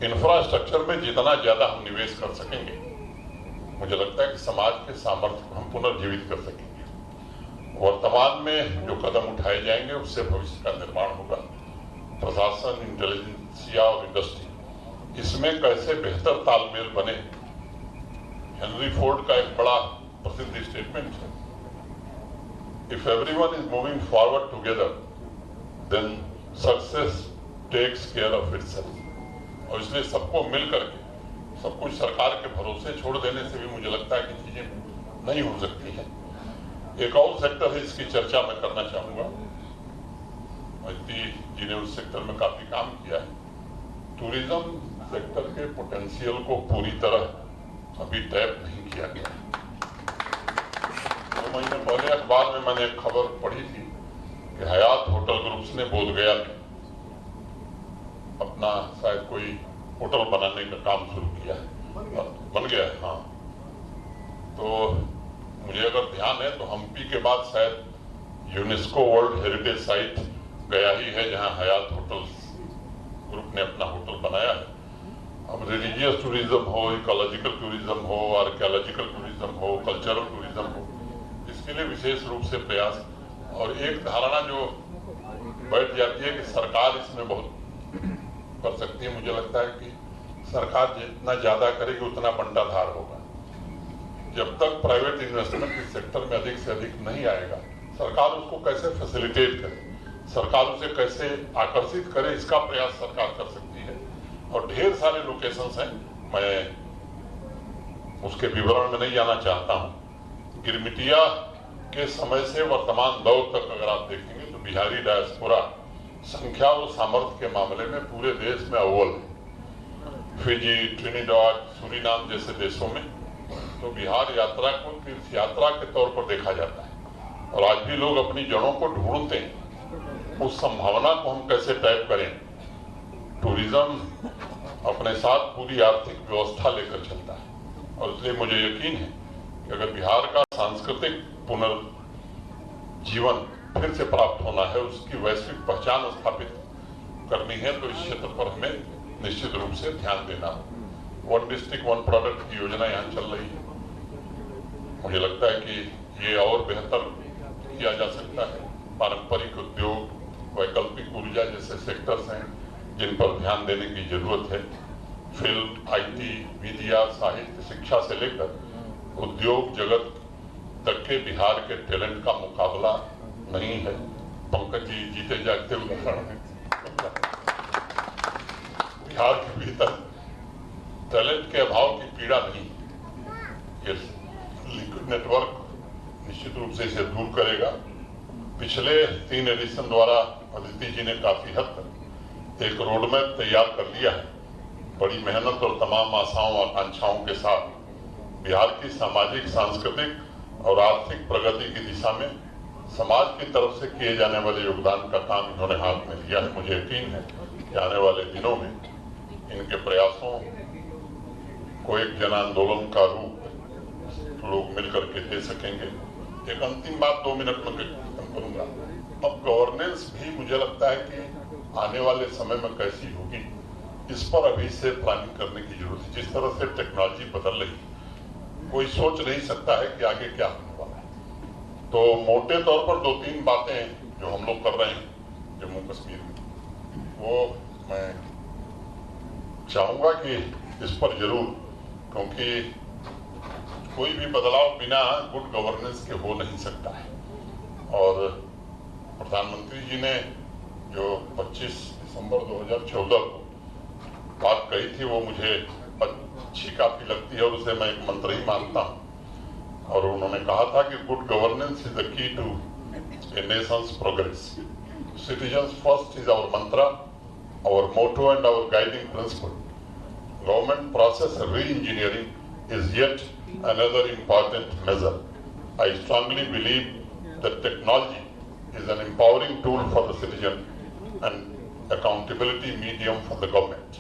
Infrastructure में जितना ज्यादा हम निवेश कर सकेंगे, मुझे लगता है कि समाज के सामर्थ्य को हम पुनर्जीवित कर सकेंगे। वर्तमान में जो कदम उठाए जाएंगे उससे भविष्य का निर्माण होगा। प्रशासन, इंटेलिजेंसिया और इंडस्ट्री, इसमें कैसे बेहतर तालमेल बने। हेनरी फोर्ड का एक बड़ा प्रसिद्ध स्टेटमेंट है, if everyone is moving forward together then success takes care of itself. और इसलिए सबको मिल करके सब कुछ सरकार के भरोसे छोड़ देने से भी मुझे लगता है कि चीजें नहीं हो सकती है। एक और सेक्टर है, इसकी चर्चा मैं करना चाहूंगा। मोदी जी ने उस सेक्टर में काफी काम किया है। टूरिज्म सेक्टर के पोटेंशियल को पूरी तरह अभी टैप नहीं किया गया। 2 महीने पहले अखबार में मैंने एक खबर पढ़ी थी कि हयात होटल ग्रुप्स ने बोधगया में अपना शायद कोई होटल बनाने का काम शुरू किया है, बन गया है। हाँ, तो मुझे अगर ध्यान है तो हम्पी के बाद शायद यूनेस्को वर्ल्ड हेरिटेज साइट गया ही है जहां हयात होटल्स ग्रुप ने अपना होटल बनाया है। अब रिलीजियस टूरिज्म हो, इकोलॉजिकल टूरिज्म हो, आर्कियोलॉजिकल टूरिज्म हो, कल्चरल टूरिज्म हो, इसके लिए विशेष रूप से प्रयास। और एक धारणा जो बैठ जाती है कि सरकार इसमें बहुत कर सकती है, मुझे लगता है कि सरकार जितना ज्यादा करेगी उतना बंटाधार होगा। जब तक प्राइवेट इन्वेस्टमेंट इस सेक्टर में अधिक से अधिक नहीं आएगा, सरकार उसको कैसे फैसिलिटेट करे, सरकार उसे कैसे आकर्षित करे, इसका प्रयास सरकार कर सकती है। और ढेर सारे लोकेशंस हैं, मैं उसके विवरण में नहीं जाना चाहता हूं। गिरमिटिया के समय से वर्तमान दौर तक अगर आप देखेंगे तो बिहारी डायस्पोरा संख्या और सामर्थ्य के मामले में पूरे देश में अव्वल है। फिजी, ट्रिनिडाड, सूरीनाम जैसे देशों में तो बिहार यात्रा को तीर्थ यात्रा के तौर पर देखा जाता है और आज भी लोग अपनी जड़ों को ढूंढते हैं। उस संभावना को हम कैसे टैप करें। टूरिज्म अपने साथ पूरी आर्थिक व्यवस्था लेकर चलता है और इसलिए मुझे यकीन है कि अगर बिहार का सांस्कृतिक पुनर्जीवन फिर से प्राप्त होना है, उसकी वैश्विक पहचान स्थापित करनी है, तो इस क्षेत्र पर हमें निश्चित रूप से ध्यान देना हो। 1 डिस्ट्रिक्ट 1 प्रोडक्ट की योजना यहाँ चल रही है। मुझे लगता है कि ये और बेहतर किया जा सकता है। पारंपरिक उद्योग, वैकल्पिक ऊर्जा जैसे सेक्टर्स हैं जिन पर ध्यान देने की जरूरत है। फिल्म, IT, मीडिया, साहित्य, शिक्षा से लेकर उद्योग जगत तक के बिहार के टैलेंट का मुकाबला नहीं है। पंकज जी जीते जागते उदाहरण है। बिहार के भीतर टैलेंट के अभाव की पीड़ा नहीं है। ये लिक्विड नेटवर्क निश्चित रूप से इसे दूर करेगा। पिछले 3 एडिशन द्वारा अदिति जी ने काफी हद तक एक रोडमैप तैयार कर लिया है। बड़ी मेहनत और तमाम आशाओं आकांक्षाओं के साथ बिहार की सामाजिक, सांस्कृतिक और आर्थिक प्रगति की दिशा में समाज की तरफ से किए जाने वाले योगदान का काम इन्होंने हाथ में लिया है। मुझे यकीन है कि आने वाले दिनों में इनके प्रयासों को एक जन आंदोलन का रूप लोग मिलकर के दे सकेंगे। एक अंतिम बात 2 मिनट में करूंगा। अब गवर्नेंस भी मुझे लगता है कि आने वाले समय में कैसी होगी, इस पर अभी से प्लानिंग करने की जरूरत है। जिस तरह से टेक्नोलॉजी बदल रही है, कोई सोच नहीं सकता है कि आगे क्या होने वाला है। तो मोटे तौर पर 2-3 बातें जो हम लोग कर रहे हैं जम्मू कश्मीर में, वो मैं चाहूंगा कि इस पर जरूर, क्योंकि कोई भी बदलाव बिना गुड गवर्नेंस के हो नहीं सकता है। और प्रधानमंत्री जी ने जो 25 दिसंबर 2014 को बात कही थी, वो मुझे अच्छी काफी लगती है और उसे मैं एक मंत्र ही मानता हूँ। और उन्होंने कहा था कि good governance is the key to a nation's progress. Citizens first is our mantra, our motto and our guiding principle. Government process re-engineering is yet another important measure. I strongly believe that technology is an empowering tool for the citizen and accountability medium for the government.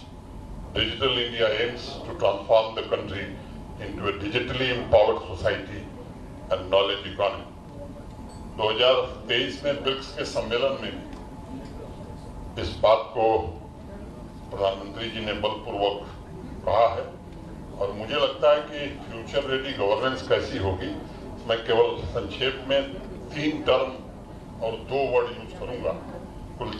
Digital India aims to transform the country into a digitally empowered society and knowledge economy. 2023 में BRICS के सम्मेलन में इस बात को प्रधानमंत्री जी ने बलपूर्वक कहा है। और मुझे लगता है कि फ्यूचर रेडी गवर्नेंस कैसी होगी, मैं केवल संक्षेप में 3 टर्म और 2 वर्ड यूज करूंगा। कुल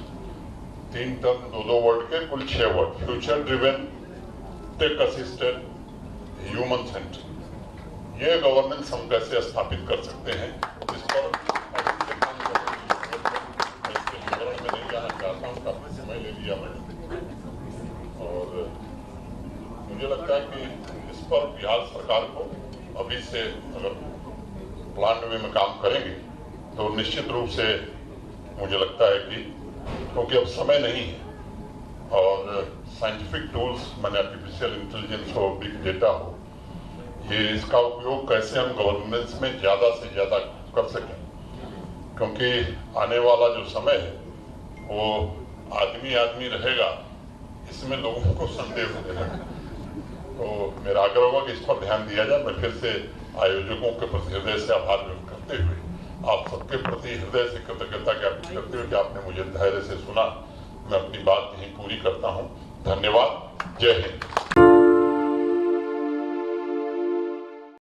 3 टर्म 2 वर्ड के कुल 6 word. Future driven, tech assisted, human centric. ये गवर्नेंस हम कैसे स्थापित कर सकते हैं, इस पर विवरण में नहीं जाना चाहता हूँ, काफी समय ले लिया मैंने। और मुझे लगता है कि इस पर बिहार सरकार को अभी से अगर प्लान वे में काम करेंगे तो निश्चित रूप से मुझे लगता है कि, क्योंकि अब समय नहीं है और साइंटिफिक टूल्स माने आर्टिफिशियल इंटेलिजेंस हो, बिग डेटा हो, ये इसका उपयोग कैसे हम गवर्नेंस में ज्यादा से ज्यादा कर सकें, क्योंकि आने वाला जो समय है वो आदमी रहेगा, इसमें लोगों को संदेह होने लगा। तो मेरा आग्रह होगा कि इस पर ध्यान दिया जाए। मैं फिर से आयोजकों के प्रति हृदय से आभार व्यक्त करते हुए आप सबके प्रति हृदय से कृतज्ञता ज्ञापित करते हुए कि आपने मुझे धैर्य से सुना, मैं अपनी बात यहीं पूरी करता हूं। धन्यवाद। जय हिंद।